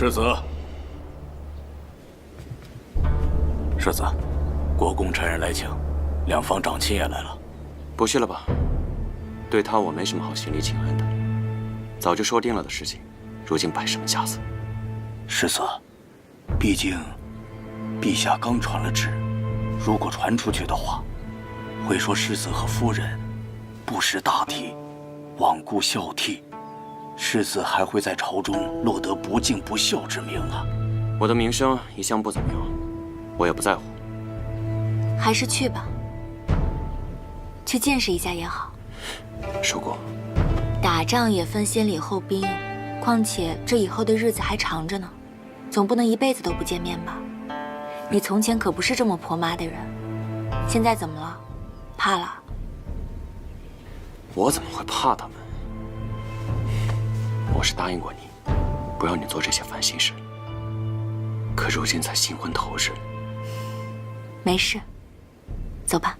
世子，世子，国公差人来请，两方长亲也来了。不去了吧？对他我没什么好行礼请安的，早就说定了的事情，如今摆什么架子？世子，毕竟陛下刚传了旨，如果传出去的话，会说世子和夫人不识大体，罔顾孝悌，世子还会在朝中落得不敬不孝之名啊！我的名声一向不怎么样，我也不在乎。还是去吧，去见识一下也好。叔姑，打仗也分先礼后兵，况且这以后的日子还长着呢，总不能一辈子都不见面吧？你从前可不是这么婆妈的人，现在怎么了？怕了？我怎么会怕他们？我是答应过你，不让你做这些烦心事。可如今才新婚头日，没事，走吧。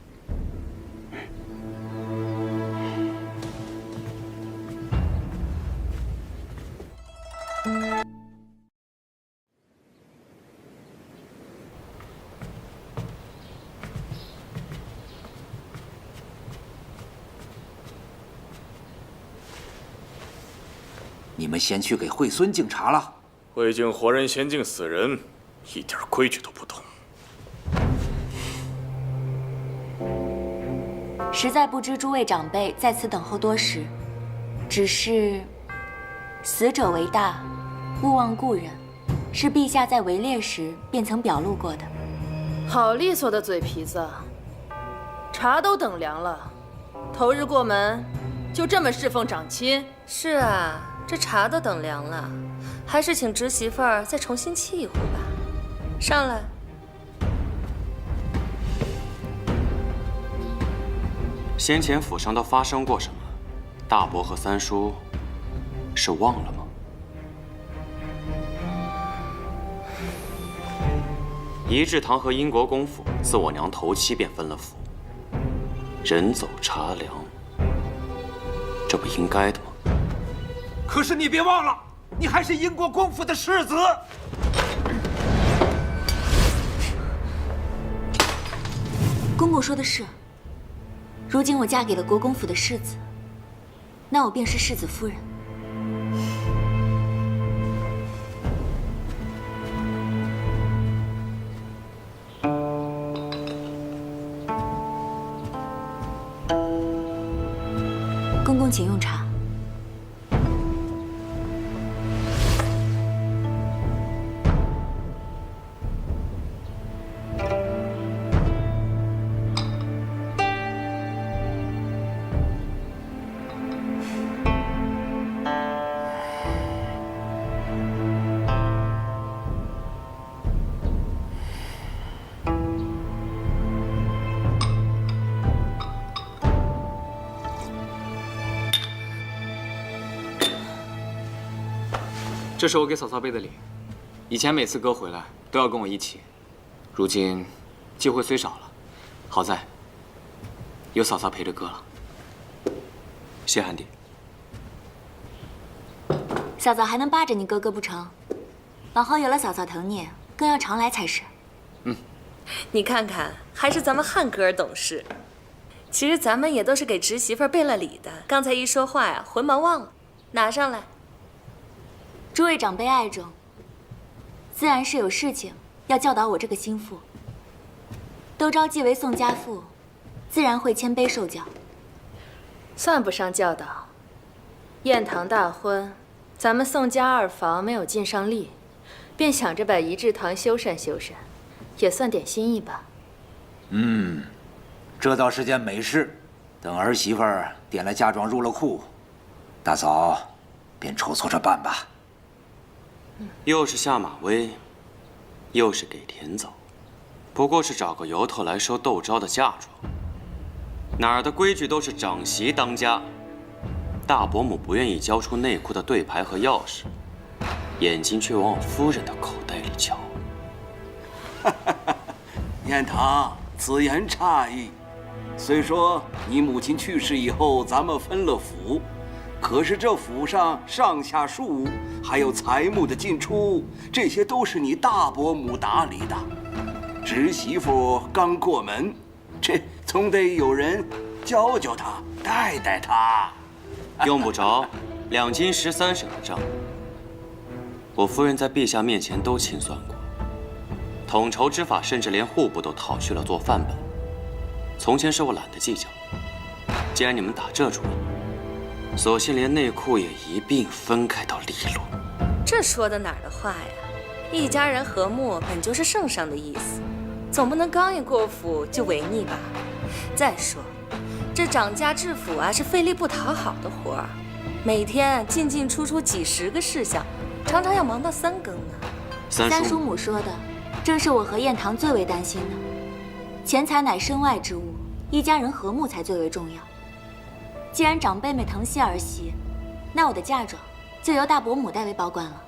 你们先去给惠孙敬茶了。未敬活人先敬死人，一点规矩都不懂。实在不知诸位长辈在此等候多时，只是死者为大，勿忘故人，是陛下在围猎时便曾表露过的。好利索的嘴皮子，茶都等凉了，头日过门就这么侍奉长亲？是啊，这茶都等凉了，还是请侄媳妇儿再重新沏一壶吧。上来。先前府上都发生过什么？大伯和三叔是忘了吗？仪志堂和英国公府自我娘头七便分了府，人走茶凉，这不应该的吗？可是你别忘了，你还是英国公府的世子。公公说的是，如今我嫁给了国公府的世子，那我便是世子夫人。公公请用茶。这是我给嫂嫂备的礼，以前每次哥回来都要跟我一起，如今机会虽少了，好在有嫂嫂陪着哥了。谢汉帝。嫂嫂还能霸着你哥哥不成？往后有了嫂嫂疼你，更要常来才是。你看看，还是咱们汉哥儿懂事。其实咱们也都是给侄媳妇儿备了礼的，刚才一说话呀，魂忙忘了，拿上来。诸位长辈爱重，自然是有事情要教导我这个心腹。都招继为宋家父，自然会谦卑受教。算不上教导。宴堂大婚，咱们宋家二房没有尽上力，便想着把仪志堂修缮修缮，也算点心意吧。这倒是件美事。等儿媳妇儿点了嫁妆入了库，大嫂便筹措着办吧。又是下马威，又是给田走，不过是找个由头来收窦昭的嫁妆。哪儿的规矩都是长媳当家，大伯母不愿意交出内库的对牌和钥匙，眼睛却往我夫人的口袋里瞧。燕堂，此言差矣。虽说你母亲去世以后，咱们分了府，可是这府上上下庶，还有财木的进出，这些都是你大伯母打理的。侄媳妇刚过门，这总得有人教教她，带带她。用不着2斤13省的账，我夫人在陛下面前都清算过。统筹之法，甚至连户部都讨去了做范本。从前是我懒得计较，既然你们打这主意，索性连内裤也一并分开到利落。这说的哪儿的话呀？一家人和睦本就是圣上的意思，总不能刚一过府就违逆吧？再说，这掌家治府啊是费力不讨好的活儿，每天进进出出几十个事项，常常要忙到3更呢。三叔母说的，正是我和燕堂最为担心的。钱财乃身外之物，一家人和睦才最为重要。既然长辈们疼惜儿媳，那我的嫁妆就由大伯母代为保管了。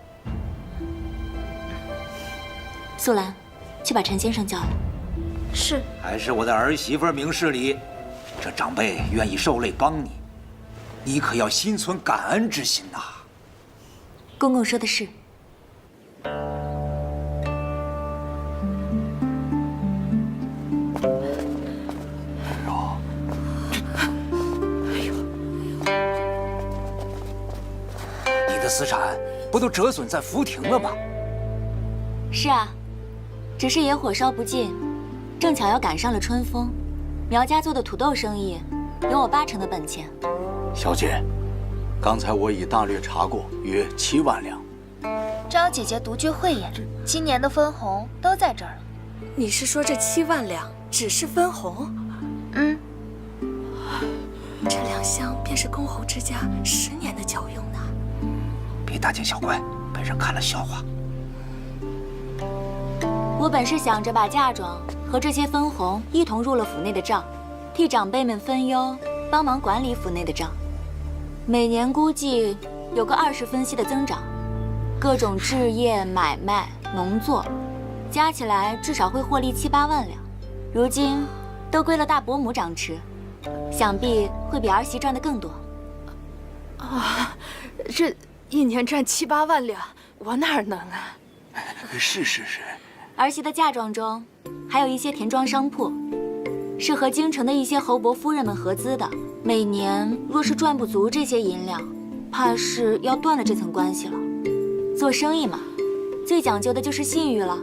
素兰，去把陈先生叫来。是。还是我的儿媳妇明事理，这长辈愿意受累帮你，你可要心存感恩之心呐。公公说的是。你的私产不都折损在福亭了吗？是啊，只是野火烧不尽，正巧要赶上了春风。苗家做的土豆生意，有我80%的本钱。小姐，刚才我已大略查过，约7万两。张姐姐独具慧眼，今年的分红都在这儿了。你是说这7万两只是分红？嗯，这2箱便是公侯之家10年的缴用呢。别大惊小怪，被人看了笑话。我本是想着把嫁妆和这些分红一同入了府内的账，替长辈们分忧，帮忙管理府内的账。每年估计有个20分息的增长，各种置业、买卖、农作，加起来至少会获利7、8万两。如今都归了大伯母掌持，想必会比儿媳赚得更多。啊，这1年赚7、8万两，我哪能啊？是。儿媳的嫁妆中还有一些田庄商铺，是和京城的一些侯伯夫人们合资的。每年若是赚不足这些银两，怕是要断了这层关系了。做生意嘛，最讲究的就是信誉了。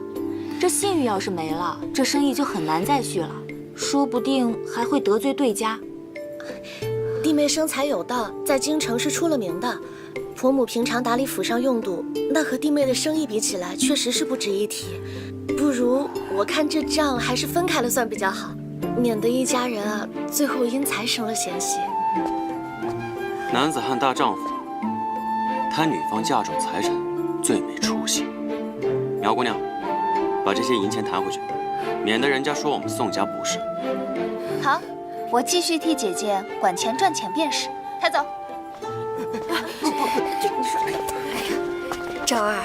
这信誉要是没了，这生意就很难再续了，说不定还会得罪对家。弟妹生财有道，在京城是出了名的。婆母平常打理府上用度，那和弟妹的生意比起来，确实是不值一提。不如我看这账还是分开了算比较好，免得一家人啊最后因财生了嫌隙。男子汉大丈夫，贪女方嫁妆财产最没出息。苗姑娘，把这些银钱弹回去，免得人家说我们宋家不是。好，我继续替姐姐管钱赚钱便是。抬走。赵二，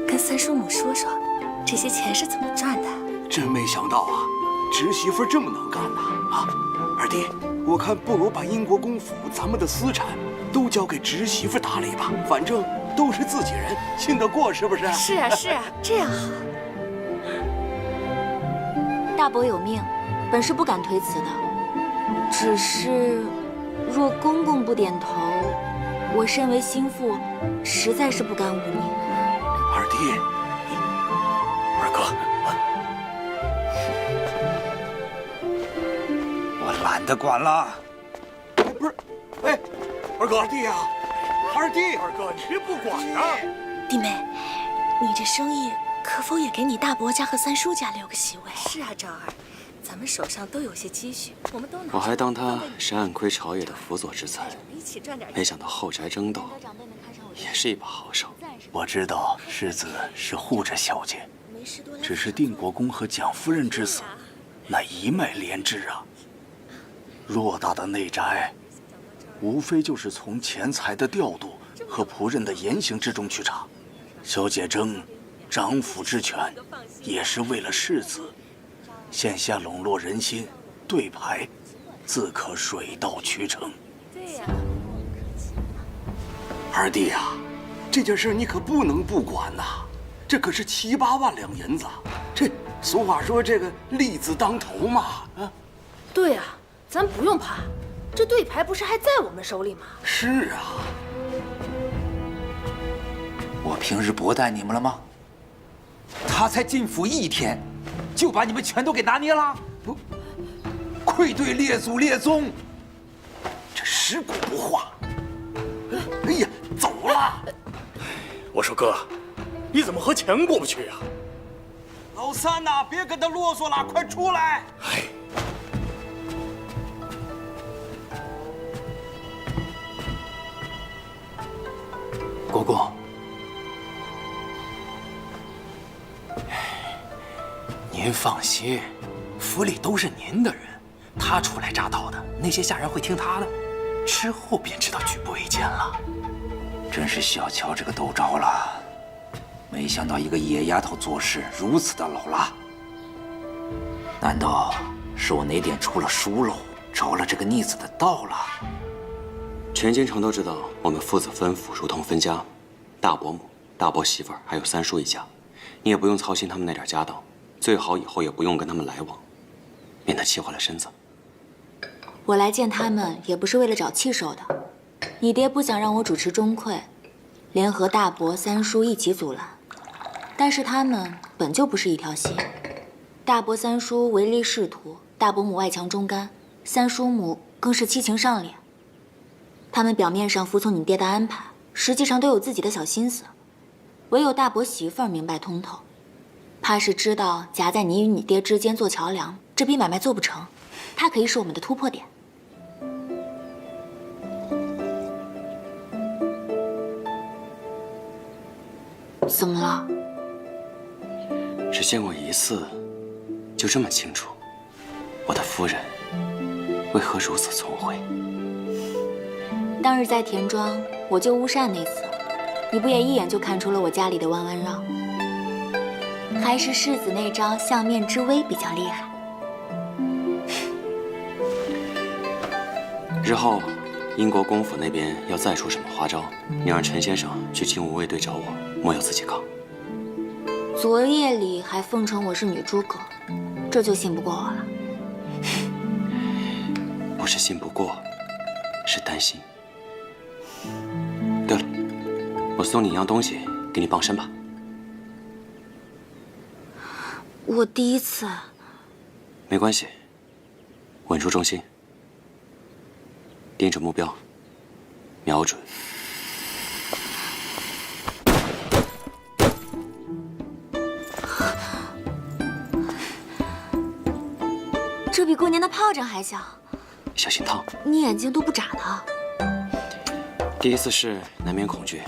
跟三叔母说说，这些钱是怎么赚的？真没想到啊，侄媳妇这么能干呐！啊，二弟，我看不如把英国公府咱们的私产都交给侄媳妇打理吧，反正都是自己人，信得过是不是？是啊，这样好。大伯有命，本是不敢推辞的，只是若公公不点头，我身为心腹，实在是不甘无命。二弟，二哥，我懒得管了。不是，哎，二哥，二弟呀，二弟，二哥，你别不管啊！弟妹，你这生意可否也给你大伯家和三叔家留个席位？是啊，赵二，咱们手上都有些积蓄，我们都拿。我还当他是暗亏朝野的辅佐之才，一起赚点。没想到后宅争斗也是一把好手。我知道世子是护着小姐，只是定国公和蒋夫人之死，乃一脉连枝啊。偌大的内宅，无非就是从钱财的调度和仆人的言行之中去查。小姐争掌府之权，也是为了世子。现下笼络人心，对牌，自可水到渠成。对呀。二弟呀，这件事你可不能不管呐，这可是7、8万两银子。这俗话说这个利字当头嘛，啊。对呀，咱不用怕，这对牌不是还在我们手里吗？是啊。我平日薄待你们了吗？他才进府1天，就把你们全都给拿捏了，不，愧对列祖列宗。这尸骨不化。哎呀，走了。我说哥，你怎么和钱过不去呀？老三呐，别跟他啰嗦了，快出来！哎，国公，您放心，府里都是您的人，他初来乍到的，那些下人会听他的，之后便知道举步维艰了。真是小瞧这个窦昭了，没想到一个野丫头做事如此的老辣。难道是我哪点出了疏漏，着了这个逆子的道了？全京城都知道我们父子分府如同分家，大伯母、大伯媳妇儿还有三叔一家，你也不用操心他们那点家当，最好以后也不用跟他们来往，免得气坏了身子。我来见他们也不是为了找气受的，你爹不想让我主持钟馗，联合大伯、三叔一起阻拦，但是他们本就不是一条心。大伯、三叔唯利是图，大伯母外强中干，三叔母更是七情上脸。他们表面上服从你爹的安排，实际上都有自己的小心思。唯有大伯媳妇儿明白通透，怕是知道夹在你与你爹之间做桥梁，这笔买卖做不成，他可以是我们的突破点。怎么了？只见过一次，就这么清楚，我的夫人为何如此聪慧？当日在田庄我救乌善那次，你不也一眼就看出了我家里的弯弯绕？还是世子那招相面之微比较厉害。日后英国公府那边要再出什么花招，你让陈先生去金吾卫队找我，莫要自己扛。昨夜里还奉承我是女诸葛，这就信不过我了。不是信不过，是担心。对了，我送你一样东西，给你傍身吧。我第一次。没关系，稳住重心，盯着目标，瞄准。这比过年的炮仗还响，小心烫。你眼睛都不眨的。第一次试难免恐惧，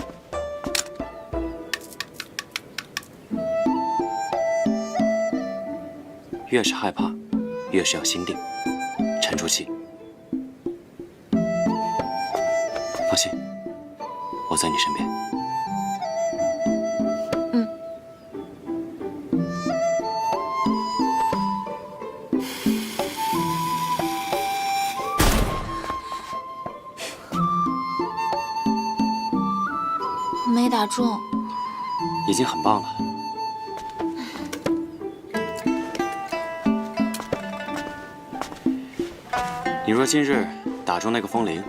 越是害怕，越是要心定，沉住气。放心，我在你身边。没打中，已经很棒了。你若今日打中那个风铃，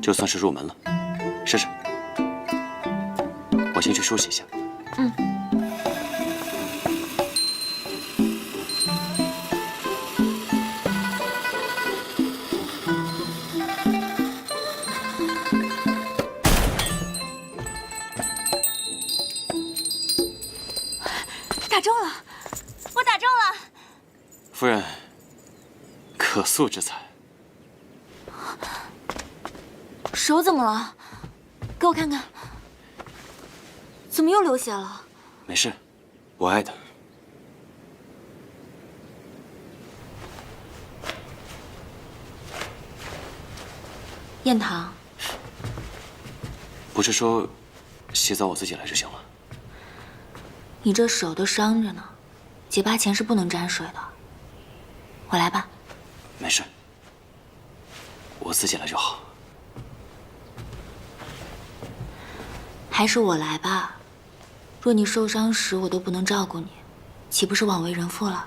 就算是入门了。试试。我先去梳洗一下。打中了，我打中了。夫人，可塑之才。手怎么了？给我看看。怎么又流血了？没事，我爱的。燕堂，不是说洗澡我自己来就行了？你这手都伤着呢，结疤前是不能沾水的。我来吧。没事，我自己来就好。还是我来吧。若你受伤时我都不能照顾你，岂不是枉为人妇了？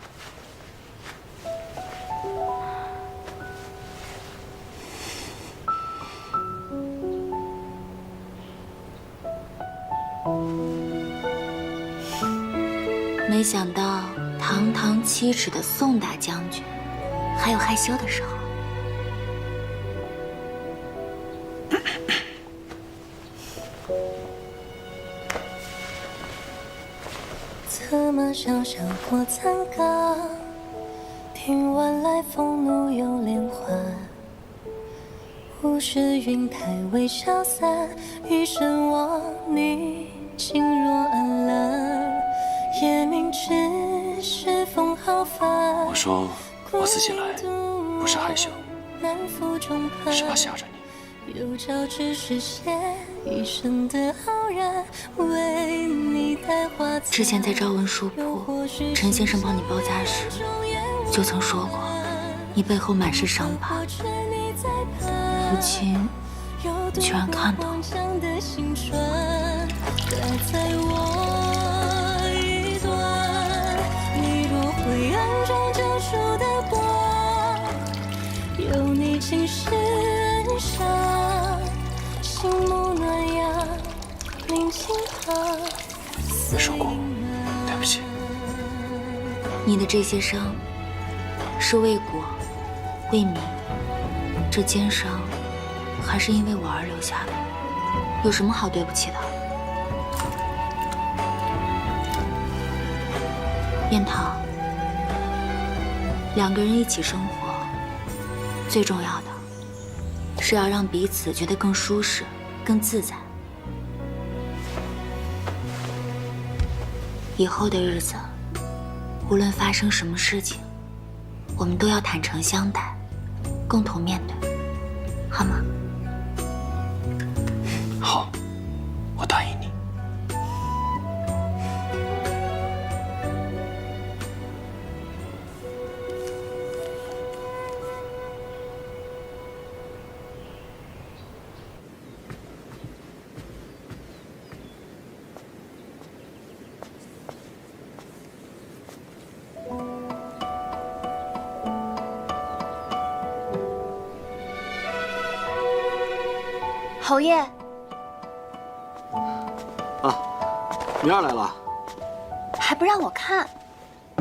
没想到堂堂7尺的宋大将军，还有害羞的时候。策马萧萧过残岗，听晚来风怒又连环。物是云台未消散，余生望你轻若安澜。夜明只是风浩帆。我说我自己来，不是害羞，是怕吓着你。有朝只是写一生的傲然，为你带花。之前在朝文书铺，陈先生帮你包扎时，就曾说过，你背后满是伤疤。如今居然看到了。灰暗中救赎的光，有你尽是恩赏，心目暖阳，临近旁。说过，对不起。你的这些伤，是为国，为民。这肩伤，还是因为我而留下的，有什么好对不起的？燕桃。2个人一起生活，最重要的是要让彼此觉得更舒适、更自在。以后的日子，无论发生什么事情，我们都要坦诚相待，共同面对，好吗？好，我答应你。侯爷，啊，明儿来了，还不让我看，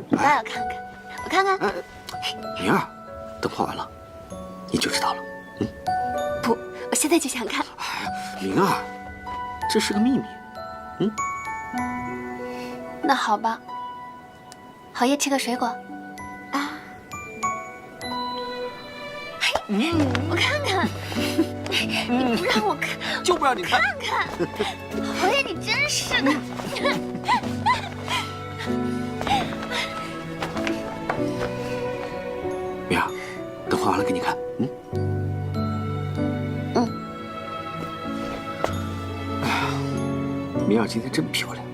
我倒要看看，我看看。明儿，等画完了，你就知道了。不，我现在就想看。哎呀，明儿，这是个秘密。那好吧，侯爷吃个水果。啊，我看看。你不让我看，就不让你看。看看，侯爷，你真是的。明儿，等画完了给你看。哎呀，明儿今天真漂亮。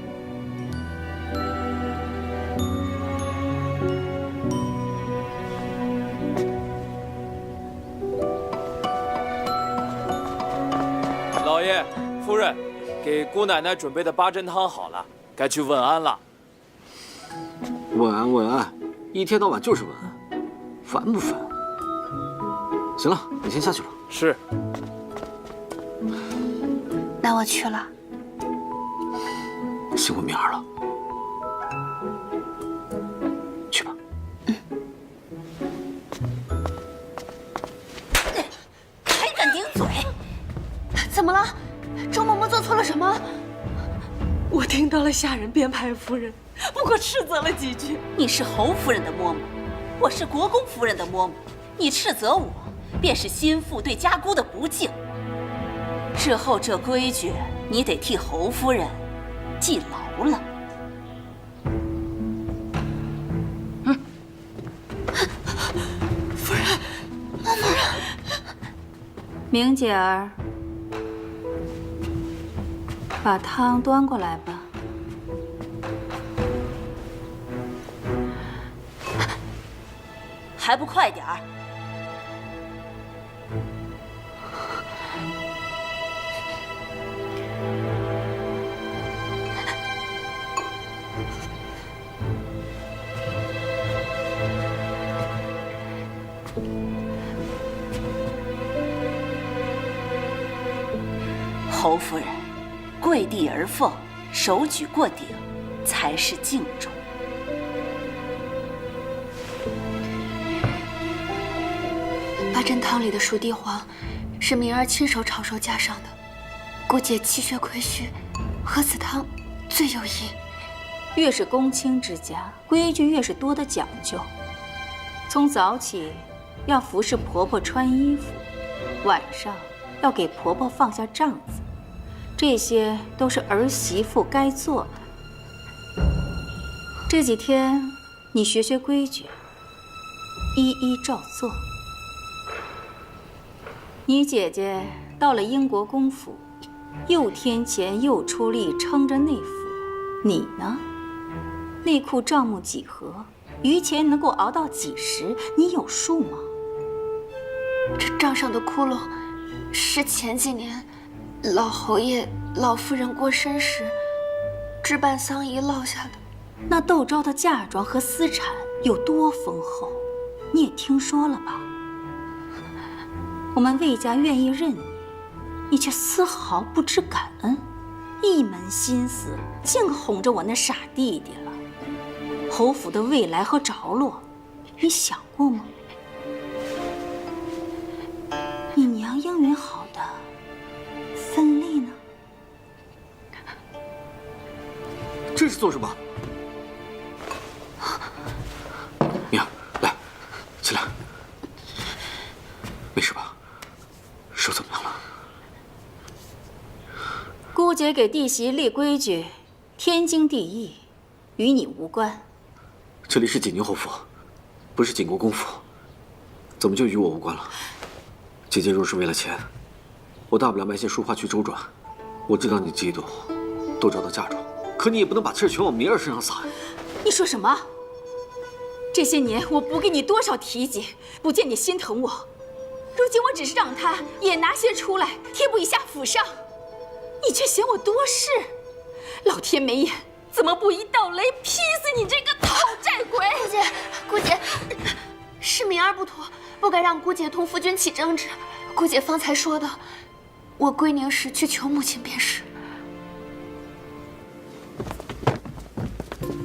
老爷、夫人，给姑奶奶准备的八珍汤好了，该去问安了。问安，一天到晚就是问安，烦不烦？行了，你先下去吧。是。那我去了。辛苦明儿了，去吧。还敢顶嘴！怎么了？周嬷嬷做错了什么？我听到了下人编排夫人，不过斥责了几句。你是侯夫人的嬷嬷，我是国公夫人的嬷嬷，你斥责我，便是心腹对家姑的不敬。日后这规矩，你得替侯夫人记牢了。夫人，嬷嬷，明姐儿，把汤端过来吧。还不快点儿！侯夫人，跪地而奉，手举过顶，才是敬重。八珍汤里的熟地黄，是明儿亲手炒熟加上的。姑姐气血亏虚，喝此汤最有益。越是公卿之家，规矩越是多的讲究。从早起要服侍婆婆穿衣服，晚上要给婆婆放下帐子，这些都是儿媳妇该做的。这几天你学学规矩，一一照做。你姐姐到了英国公府，又添钱又出力撑着内府，你呢？内库账目几何？余钱能够熬到几时？你有数吗？这账上的窟窿，是前几年老侯爷、老夫人过身时置办丧仪落下的。那窦昭的嫁妆和私产有多丰厚，你也听说了吧？我们魏家愿意认你，你却丝毫不知感恩，一门心思净哄着我那傻弟弟了。侯府的未来和着落，你想过吗？你娘应允好的分利呢？这是做什么？娘，来，起来。没事吧？手怎么样了？姑姐给弟媳立规矩，天经地义，与你无关。这里是景宁侯府，不是景国公府，怎么就与我无关了？姐姐若是为了钱，我大不了卖些书画去周转。我知道你嫉妒窦昭的嫁妆，可你也不能把气儿全往明儿身上撒呀。你说什么？这些年我不给你多少提及，不见你心疼我。如今我只是让他也拿些出来贴补一下府上，你却嫌我多事。老天没眼，怎么不一道雷劈死你这个讨债鬼！姑姐，是明儿不妥，不该让姑姐同夫君起争执。姑姐方才说的，我归宁时去求母亲便是。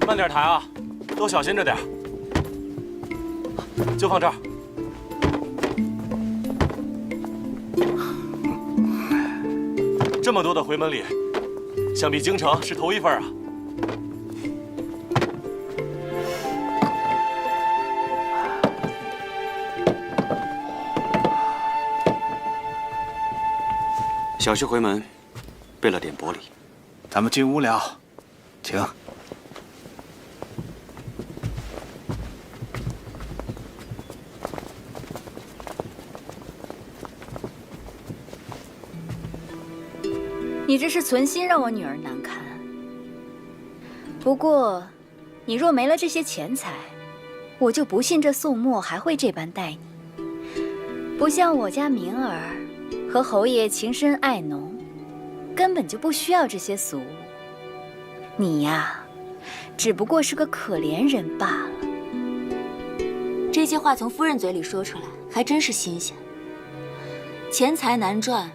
慢点抬啊，都小心着点。就放这儿。这么多的回门礼，想必京城是头一份啊。小婿回门，备了点薄礼。咱们进屋聊，请。你这是存心让我女儿难堪。不过，你若没了这些钱财，我就不信这宋墨还会这般待你。不像我家明儿和侯爷情深爱浓，根本就不需要这些俗物。你呀，只不过是个可怜人罢了。这些话从夫人嘴里说出来，还真是新鲜。钱财难赚，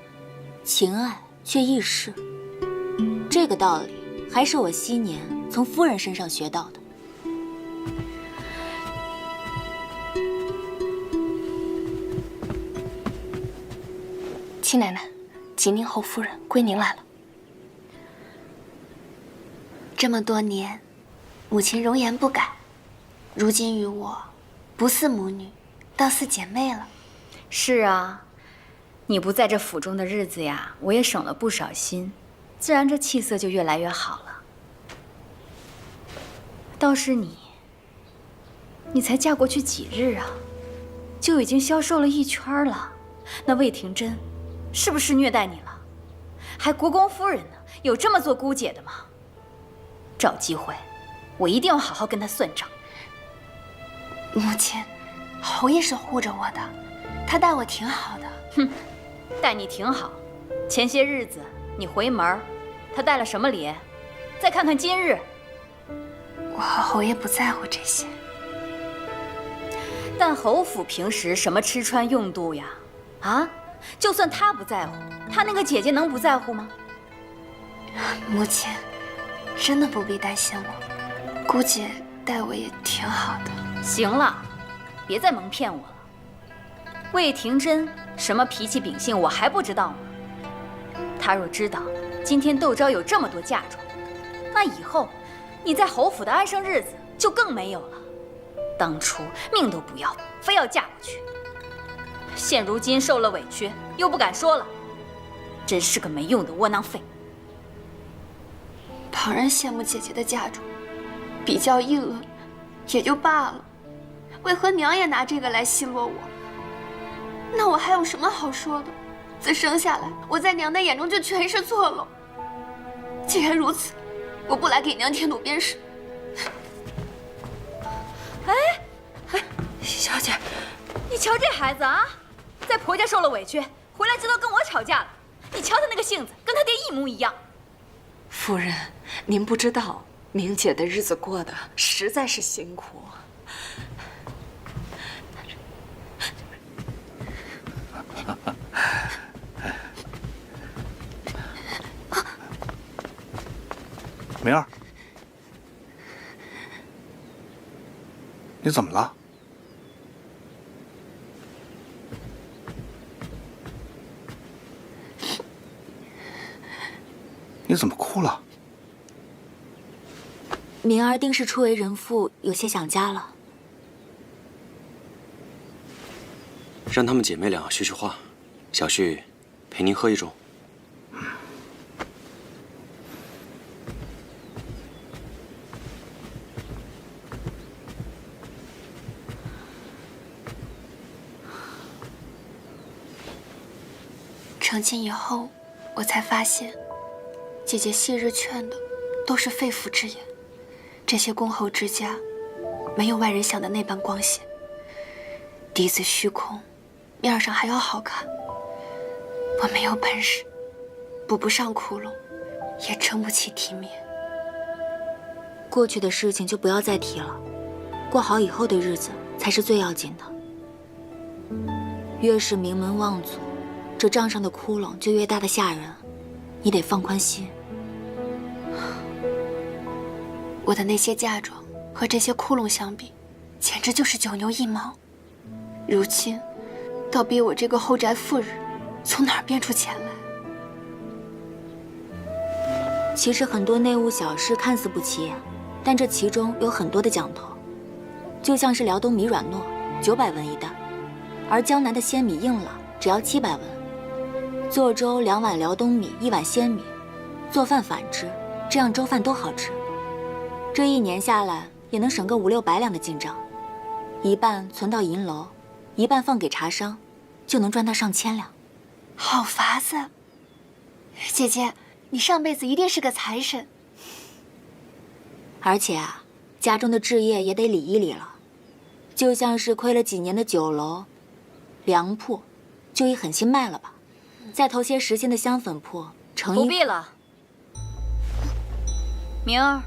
情爱却易逝，这个道理还是我昔年从夫人身上学到的。七奶奶，景宁侯夫人归宁来了。这么多年，母亲容颜不改，如今与我不似母女，倒似姐妹了。是啊，你不在这府中的日子呀，我也省了不少心，自然这气色就越来越好了。倒是你才嫁过去几日啊，就已经消瘦了一圈了。那魏廷珍是不是虐待你了？还国公夫人呢，有这么做姑姐的吗？找机会，我一定要好好跟她算账。母亲，侯爷是护着我的，他待我挺好的。哼，待你挺好。前些日子你回门，他带了什么礼？再看看今日，我和侯爷不在乎这些。但侯府平时什么吃穿用度呀？啊，就算他不在乎，他那个姐姐能不在乎吗？母亲，真的不必担心我，姑姐待我也挺好的。行了，别再蒙骗我了。魏廷真什么脾气秉性我还不知道吗？他若知道今天窦昭有这么多嫁妆，那以后你在侯府的安生日子就更没有了。当初命都不要，非要嫁过去，现如今受了委屈又不敢说了，真是个没用的窝囊废。旁人羡慕姐姐的嫁妆，比较议论也就罢了，为何娘也拿这个来奚落我？那我还有什么好说的？自生下来，我在娘的眼中就全是错漏。既然如此，我不来给娘添堵便是。哎，小姐，你瞧这孩子啊，在婆家受了委屈，回来知道跟我吵架了。你瞧他那个性子，跟他爹一模一样。夫人，您不知道，明姐的日子过得实在是辛苦。明儿，你怎么了？你怎么哭了？明儿定是初为人父，有些想家了。让她们姐妹俩叙叙话，小婿陪您喝一盅。成亲以后，我才发现，姐姐昔日劝的都是肺腑之言。这些公侯之家，没有外人想的那般光鲜。嫡子虚空，面上还要好看。我没有本事，补不上窟窿，也撑不起体面。过去的事情就不要再提了，过好以后的日子才是最要紧的。越是名门望族，这账上的窟窿就越大的吓人，你得放宽心。我的那些嫁妆和这些窟窿相比，简直就是九牛一毛。如今，倒逼我这个后宅妇人从哪儿变出钱来？其实很多内务小事看似不起眼，但这其中有很多的讲头。就像是辽东米软糯，900文一担，而江南的鲜米硬朗，只要700文。做粥2碗辽东米，1碗鲜米，做饭反之，这样粥饭都好吃。这1年下来，也能省个500-600两的进账，一半存到银楼，一半放给茶商，就能赚到上千两。好法子！姐姐，你上辈子一定是个财神。而且啊，家中的置业也得理一理了，就像是亏了几年的酒楼、粮铺，就一狠心卖了吧，再投些实心的香粉铺，成不必了。明儿，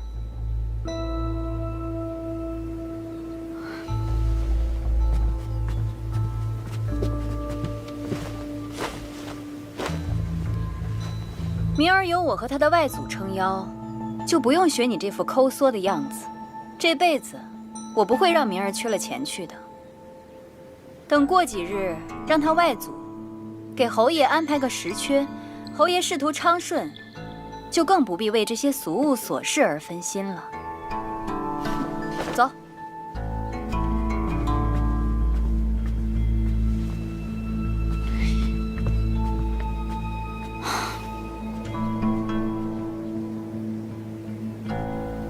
明儿有我和他的外祖撑腰，就不用学你这副抠缩的样子。这辈子，我不会让明儿缺了钱去的。等过几日，让他外祖给侯爷安排个实缺，侯爷仕途昌顺，就更不必为这些俗务琐事而分心了。走。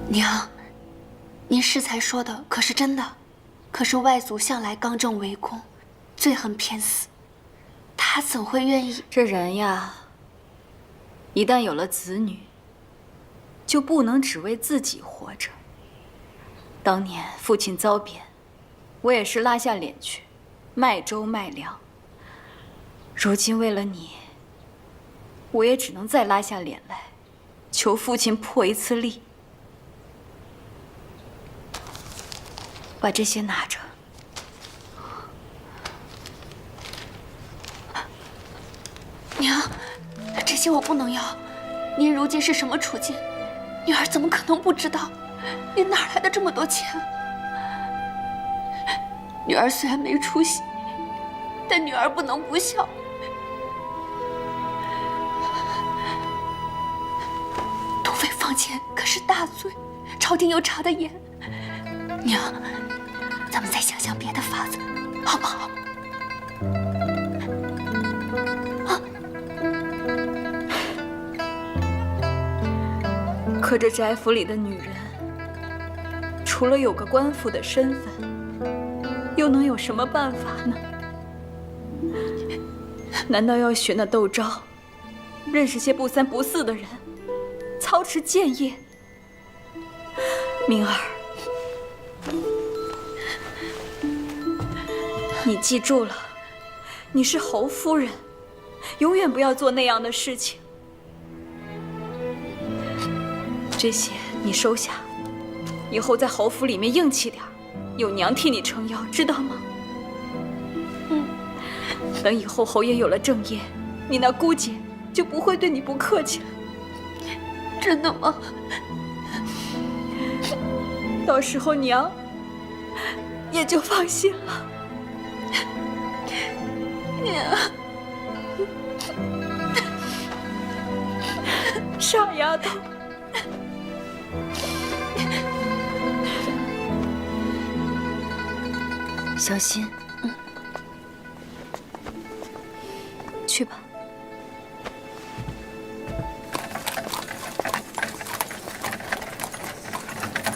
娘，您适才说的可是真的？可是外祖向来刚正为公，最恨偏私，他怎会愿意？这人呀，一旦有了子女，就不能只为自己活着。当年父亲遭贬，我也是拉下脸去，卖粥卖粮。如今为了你，我也只能再拉下脸来，求父亲破一次例。把这些拿着。娘，这些我不能要。您如今是什么处境？女儿怎么可能不知道？您哪来的这么多钱？女儿虽然没出息，但女儿不能不孝。土匪放钱可是大罪，朝廷又查得严。娘，咱们再想想别的法子，好不好？可这翟府里的女人，除了有个官府的身份，又能有什么办法呢？难道要学那窦昭，认识些不三不四的人，操持谏业？明儿，你记住了，你是侯夫人，永远不要做那样的事情。这些你收下，以后在侯府里面硬气点，有娘替你撑腰，知道吗？等以后侯爷有了正业，你那姑姐就不会对你不客气了。真的吗？到时候娘也就放心了。娘，傻丫头。小心。去吧。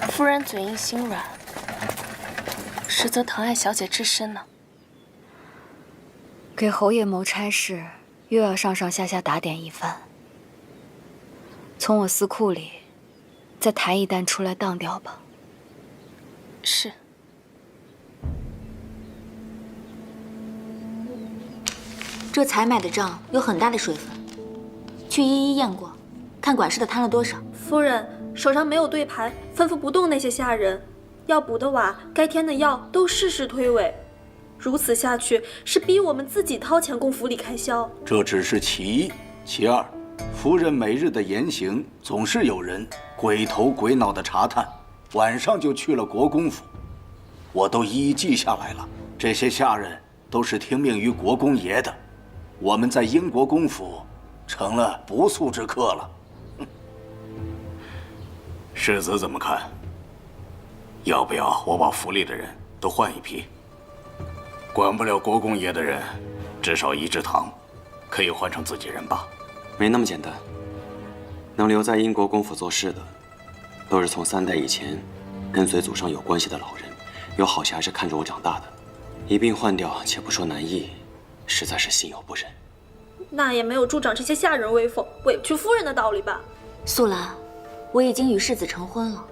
夫人嘴硬心软，实则疼爱小姐至深呢。给侯爷谋差事，又要上上下下打点一番。从我司库里再抬一担出来当掉吧。是。这采买的账有很大的水分，去一一验过，看管事的贪了多少。夫人手上没有对牌，吩咐不动那些下人，要补的瓦、该添的药都事事推诿。如此下去，是逼我们自己掏钱供府里开销。这只是其一，其二，夫人每日的言行，总是有人鬼头鬼脑的查探，晚上就去了国公府，我都一一记下来了。这些下人都是听命于国公爷的，我们在英国公府成了不速之客了。世子怎么看？要不要我把府里的人都换一批？管不了国公爷的人，至少一志堂可以换成自己人吧？没那么简单。能留在英国公府做事的，都是从3代以前跟随祖上有关系的老人，有好些还是看着我长大的。一并换掉，且不说难易，实在是心有不忍。那也没有助长这些下人威风、委屈夫人的道理吧？素兰，我已经与世子成婚了，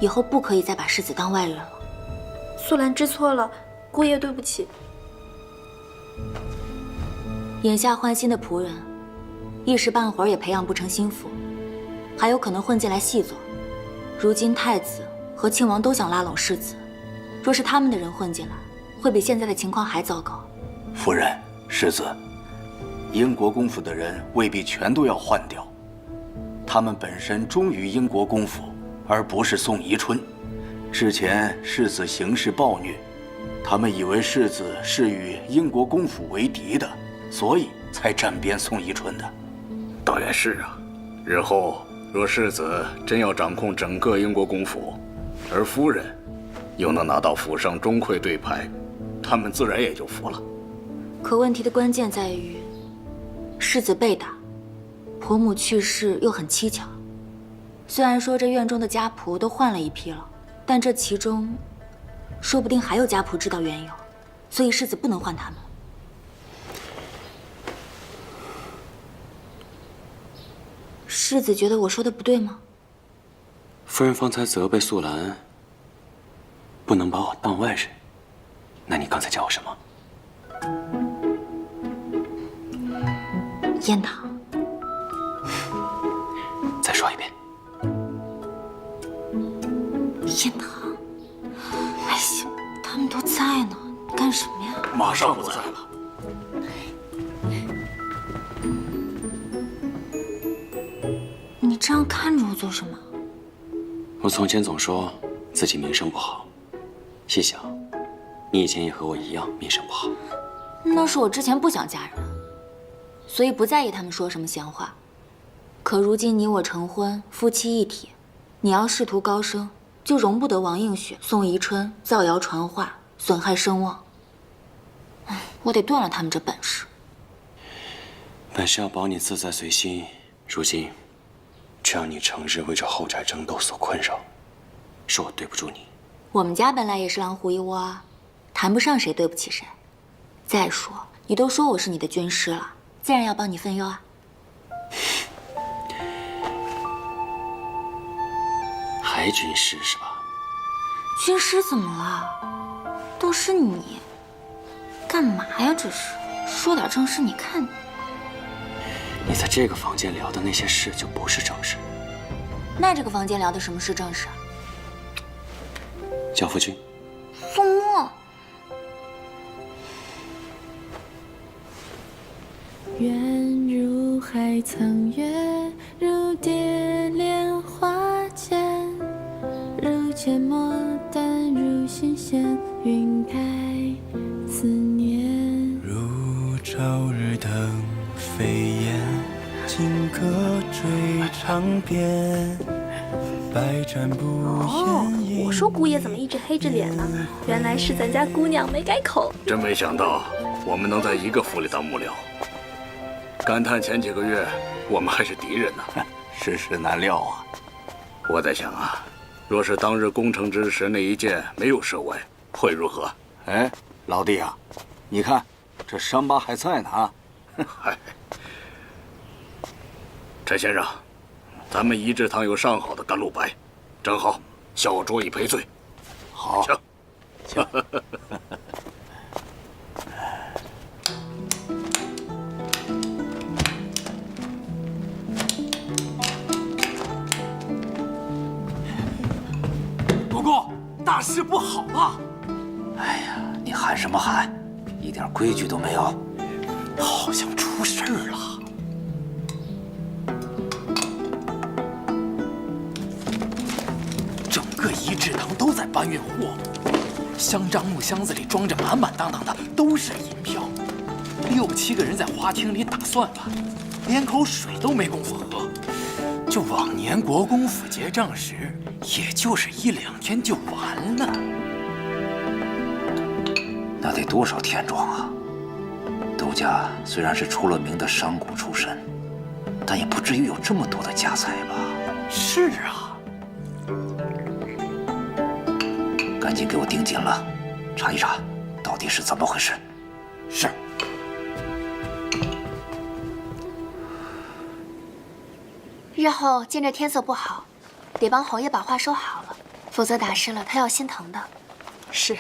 以后不可以再把世子当外人了。素兰知错了，姑爷对不起。眼下换新的仆人，一时半会儿也培养不成心腹，还有可能混进来细作。如今太子和庆王都想拉拢世子，若是他们的人混进来，会比现在的情况还糟糕。夫人，世子，英国公府的人未必全都要换掉，他们本身忠于英国公府，而不是宋宜春。之前世子行事暴虐，他们以为世子是与英国公府为敌的，所以才站边宋宜春的。倒也是啊，日后若世子真要掌控整个英国公府，而夫人又能拿到府上钟馗对牌，他们自然也就服了。可问题的关键在于，世子被打，婆母去世又很蹊跷。虽然说这院中的家仆都换了一批了，但这其中，说不定还有家仆知道缘由，所以世子不能换他们。世子觉得我说的不对吗？夫人方才责备素兰不能把我当外人，那你刚才叫我什么？燕堂。再说一遍。燕堂。哎呀，他们都在呢，干什么呀？马上不在了。这样看着我做什么？我从前总说自己名声不好，细想，你以前也和我一样名声不好。那是我之前不想嫁人，所以不在意他们说什么闲话。可如今你我成婚，夫妻一体，你要仕途高升，就容不得王映雪、宋宜春造谣传话，损害声望。我得断了他们这本事。本是要保你自在随心，如今却让你成日为这后宅争斗所困扰，是我对不住你。我们家本来也是狼虎一窝啊，谈不上谁对不起谁。再说，你都说我是你的军师了，自然要帮你分忧啊。还军师是吧？军师怎么了？都是你，干嘛呀？这是说点正事，你看你。你在这个房间聊的那些事就不是正事。那这个房间聊的什么是正事？叫夫君。宋墨。愿如海苍月，如蝶莲花间，如芥末淡，如新鲜晕开思念。如朝日等飞燕，金戈追长鞭，百战不厌。我说姑爷怎么一直黑着脸呢？原来是咱家姑娘没改口。真没想到我们能在一个府里当幕僚，感叹前几个月我们还是敌人呢。世事难料啊。我在想啊，若是当日攻城之时那一箭没有射歪，会如何？哎，老弟啊，你看这伤疤还在呢啊。嗨，陈先生，咱们仪制堂有上好的甘露白，正好小酌一赔罪。好，请。请。国公，大事不好啊！哎呀，你喊什么喊？一点规矩都没有。好像出事儿了。整个仪制堂都在搬运货物，香樟木箱子里装着满满当当的都是银票，6、7个人在花厅里打算盘，连口水都没工夫喝。就往年国公府结账时，也就是1、2天就完了。那得多少天庄啊！窦家虽然是出了名的商贾出身，但也不至于有这么多的家财吧？是啊，赶紧给我盯紧了，查一查，到底是怎么回事。是。日后见这天色不好，得帮侯爷把话说好了，否则打湿了他要心疼的。是。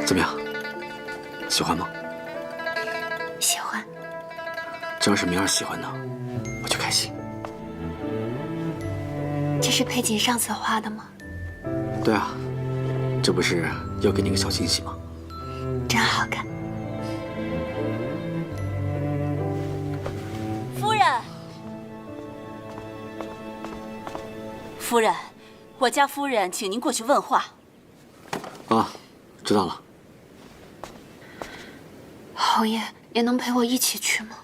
怎么样？喜欢吗？喜欢。只要是明儿喜欢的，我就开心。这是佩锦上次画的吗？对啊，这不是要给你个小惊喜吗？真好看。夫人，夫人，我家夫人请您过去问话。啊，知道了。侯爷也能陪我一起去吗？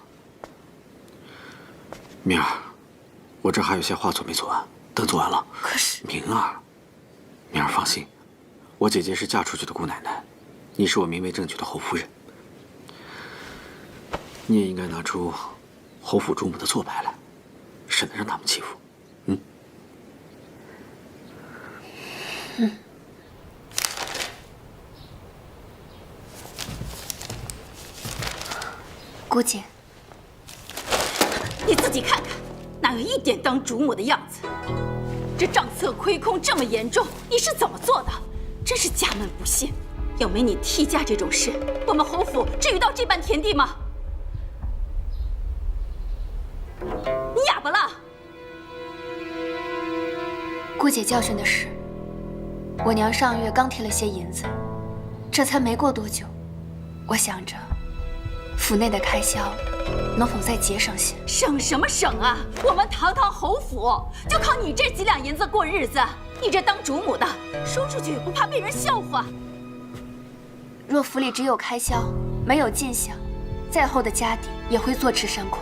明儿，我这还有些画作没做完，等做完了。可是明儿，明儿放心，我姐姐是嫁出去的姑奶奶，你是我明媒正娶的侯夫人，你也应该拿出侯府主母的做派来，省得让他们欺负。姑姐，你自己看看，哪有一点当主母的样子？这账册亏空这么严重，你是怎么做的？真是家门不幸！要没你替嫁这种事，我们侯府至于到这般田地吗？你哑巴了？姑姐教训的是，我娘上月刚提了些银子，这才没过多久，我想着府内的开销能否再节省些？省什么省啊！我们堂堂侯府就靠你这几两银子过日子，你这当主母的说出去不怕被人笑话？若府里只有开销，没有进项，再厚的家底也会坐吃山空。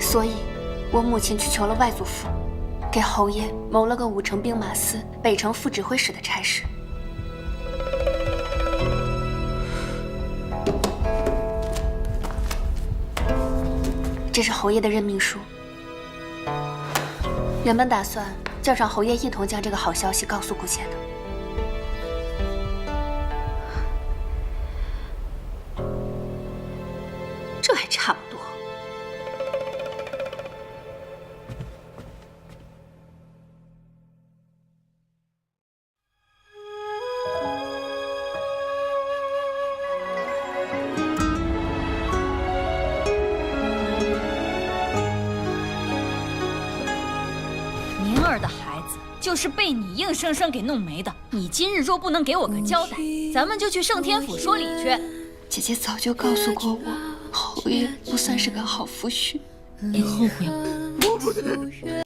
所以，我母亲去求了外祖父，给侯爷谋了个5城兵马司北城副指挥使的差事。这是侯爷的任命书。原本打算叫上侯爷一同将这个好消息告诉姑姐的。这还差不多。明儿的孩子就是被你硬生生给弄没的。你今日若不能给我个交代，咱们就去圣天府说理去。姐姐早就告诉过我，侯爷不算是个好夫婿。你后悔吗？